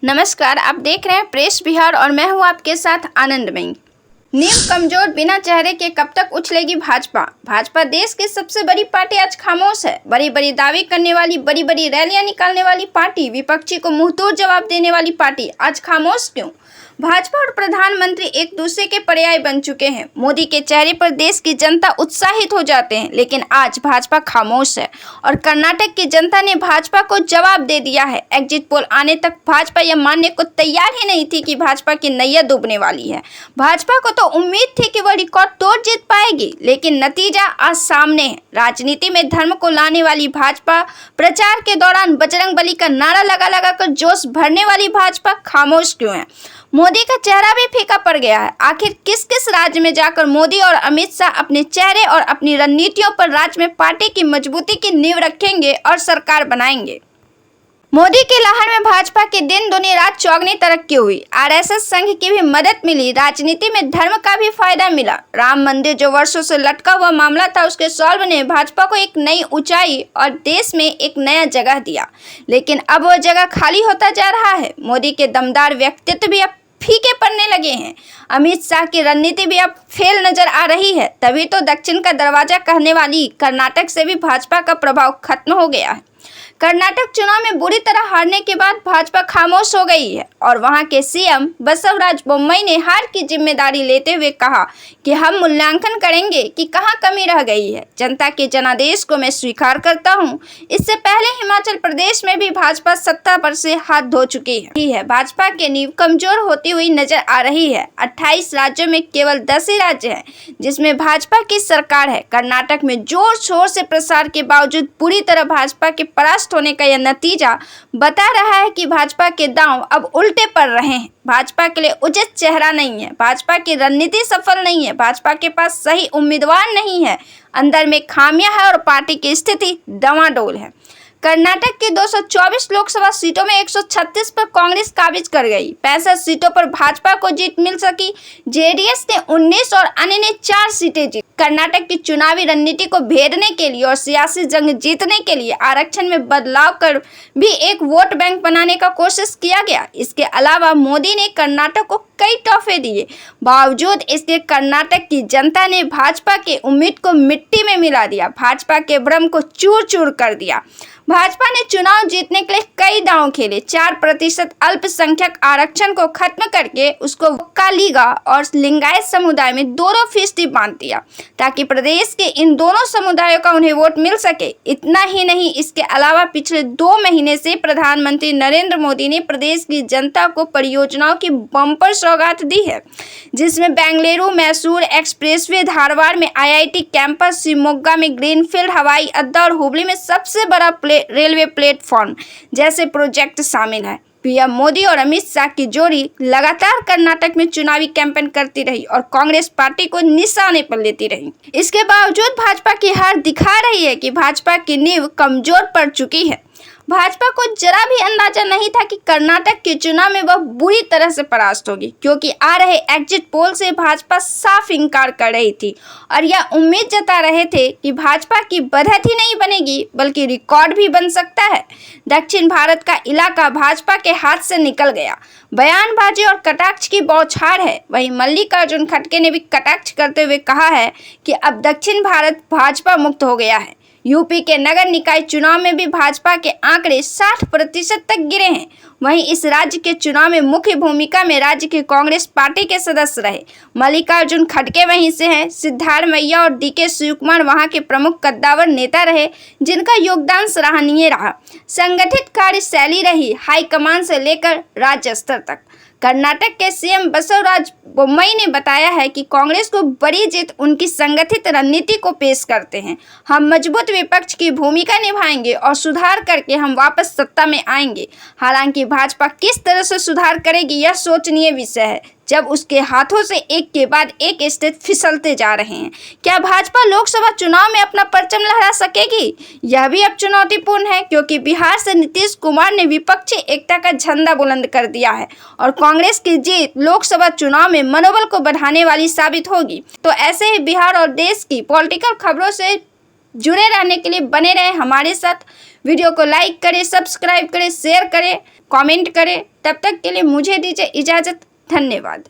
नमस्कार, आप देख रहे हैं प्रेस बिहार और मैं हूं आपके साथ आनंदमयी। नींव कमजोर, बिना चेहरे के कब तक उछलेगी भाजपा। भाजपा देश की सबसे बड़ी पार्टी आज खामोश है। बड़ी बड़ी दावे करने वाली, बड़ी बड़ी रैलियां निकालने वाली पार्टी, विपक्षी को मुंहतोड़ जवाब देने वाली पार्टी आज खामोश क्यों? भाजपा और प्रधानमंत्री एक दूसरे के पर्याय बन चुके हैं। मोदी के चेहरे पर देश की जनता उत्साहित हो जाते हैं, लेकिन आज भाजपा खामोश है और कर्नाटक की जनता ने भाजपा को जवाब दे दिया है। एग्जिट पोल आने तक भाजपा यह मानने को तैयार ही नहीं थी कि भाजपा की नैया डूबने वाली है। भाजपा को तो उम्मीद थी कि वह रिकॉर्ड तोड़ जीत पाएगी, लेकिन नतीजा आज सामने है। राजनीति में धर्म को लाने वाली भाजपा, प्रचार के दौरान बजरंगबली का नारा लगा लगा कर जोश भरने वाली भाजपा खामोश क्यों है? मोदी का चेहरा भी फीका पड़ गया है। आखिर किस किस राज्य में जाकर मोदी और अमित शाह अपने चेहरे और अपनी रणनीतियों पर राज्य में पार्टी की मजबूती की नींव रखेंगे और सरकार बनाएंगे? मोदी की लहर में भाजपा की दिन दुनी रात चौगनी तरक्की हुई। आरएसएस संघ की भी मदद मिली। राजनीति में धर्म का भी फायदा मिला। राम मंदिर जो वर्षों से लटका हुआ मामला था, उसके सॉल्व ने भाजपा को एक नई ऊंचाई और देश में एक नया जगह दिया, लेकिन अब वह जगह खाली होता जा रहा है। मोदी के दमदार व्यक्तित्व भी अब फीके पड़ने लगे हैं। अमित शाह की रणनीति भी अब फेल नजर आ रही है। तभी तो दक्षिण का दरवाजा कहने वाली कर्नाटक से भी भाजपा का प्रभाव खत्म हो गया है। कर्नाटक चुनाव में बुरी तरह हारने के बाद भाजपा खामोश हो गई है और वहां के सीएम बसवराज बोम्मई ने हार की जिम्मेदारी लेते हुए कहा कि हम मूल्यांकन करेंगे कि कहां कमी रह गई है। जनता के जनादेश को मैं स्वीकार करता हूं। इससे पहले हिमाचल प्रदेश में भी भाजपा सत्ता पर से हाथ धो चुकी है। भाजपा की नींव कमजोर होती हुई नजर आ रही है। 28 राज्यों में केवल 10 ही राज्य हैं जिसमें भाजपा की सरकार है। कर्नाटक में जोर शोर से प्रसार के बावजूद पूरी तरह भाजपा के परास्त होने का यह नतीजा बता रहा है कि भाजपा के दांव अब उल्टे पड़ रहे हैं। भाजपा के लिए उचित चेहरा नहीं है। भाजपा की रणनीति सफल नहीं है। भाजपा के पास सही उम्मीदवार नहीं है। अंदर में खामियां है और पार्टी की स्थिति डवाडोल है। कर्नाटक की 224 लोकसभा सीटों में 136 पर कांग्रेस काबिज कर गई। 65 सीटों पर भाजपा को जीत मिल सकी। जेडीएस ने 19 और अन्य ने 4 सीटें जीती। कर्नाटक की चुनावी रणनीति को भेदने के लिए और सियासी जंग जीतने के लिए आरक्षण में बदलाव कर भी एक वोट बैंक बनाने का कोशिश किया गया। इसके अलावा मोदी ने कर्नाटक को कई तोहफे दिए। बावजूद इसके कर्नाटक की जनता ने भाजपा की उम्मीद को मिट्टी में मिला दिया। भाजपा के भ्रम को चूर चूर कर दिया। भाजपा ने चुनाव जीतने के लिए कई दांव खेले। 4% अल्पसंख्यक आरक्षण को खत्म करके उसको कालीगा और लिंगायत समुदाय में 2% बांध दिया ताकि प्रदेश के इन दोनों समुदायों का उन्हें वोट मिल सके। इतना ही नहीं, इसके अलावा पिछले 2 महीने से प्रधानमंत्री नरेंद्र मोदी ने प्रदेश की जनता को परियोजनाओं की बम्पर सौगात दी है, जिसमें बेंगलुरु मैसूर एक्सप्रेसवे, धारवाड़ में IIT कैंपस, शिवमोगा में ग्रीनफील्ड हवाई अड्डा और हुबली में सबसे बड़ा रेलवे प्लेटफॉर्म जैसे प्रोजेक्ट शामिल है। पीएम मोदी और अमित शाह की जोड़ी लगातार कर्नाटक में चुनावी कैंपेन करती रही और कांग्रेस पार्टी को निशाने पर लेती रही। इसके बावजूद भाजपा की हार दिखा रही है कि भाजपा की नींव कमजोर पड़ चुकी है। भाजपा को जरा भी अंदाजा नहीं था कि कर्नाटक के चुनाव में वह बुरी तरह से परास्त होगी, क्योंकि आ रहे एग्जिट पोल से भाजपा साफ इंकार कर रही थी और यह उम्मीद जता रहे थे कि भाजपा की बढ़त ही नहीं बनेगी बल्कि रिकॉर्ड भी बन सकता है। दक्षिण भारत का इलाका भाजपा के हाथ से निकल गया। बयानबाजी और कटाक्ष की बौछार है। वहीं मल्लिकार्जुन खड़गे ने भी कटाक्ष करते हुए कहा है कि अब दक्षिण भारत भाजपा मुक्त हो गया है। यूपी के नगर निकाय चुनाव में भी भाजपा के आंकड़े 60% तक गिरे हैं। वहीं इस राज्य के चुनाव में मुख्य भूमिका में राज्य की कांग्रेस पार्टी के सदस्य रहे। मल्लिकार्जुन खड़गे वहीं से हैं। सिद्धारमैया और DK शिवकुमार वहां के प्रमुख कद्दावर नेता रहे, जिनका योगदान सराहनीय रहा। संगठित कार्यशैली रही हाईकमान से लेकर राज्य स्तर तक। कर्नाटक के सीएम बसवराज बोम्मई ने बताया है कि कांग्रेस को बड़ी जीत उनकी संगठित रणनीति को पेश करते हैं। हम मजबूत विपक्ष की भूमिका निभाएंगे और सुधार करके हम वापस सत्ता में आएंगे। हालांकि भाजपा किस तरह से सुधार करेगी यह सोचनीय विषय है, जब उसके हाथों से एक के बाद एक स्टेट फिसलते जा रहे हैं। क्या भाजपा लोकसभा चुनाव में अपना परचम लहरा सकेगी? यह भी अब चुनौतीपूर्ण है, क्योंकि बिहार से नीतीश कुमार ने विपक्षी एकता का झंडा बुलंद कर दिया है और कांग्रेस की जीत लोकसभा चुनाव में मनोबल को बढ़ाने वाली साबित होगी। तो ऐसे ही बिहार और देश की पॉलिटिकल खबरों से जुड़े रहने के लिए बने रहें हमारे साथ। वीडियो को लाइक करें, सब्सक्राइब करें, शेयर करें। कमेंट करें। तब तक के लिए मुझे दीजिए इजाज़त। धन्यवाद।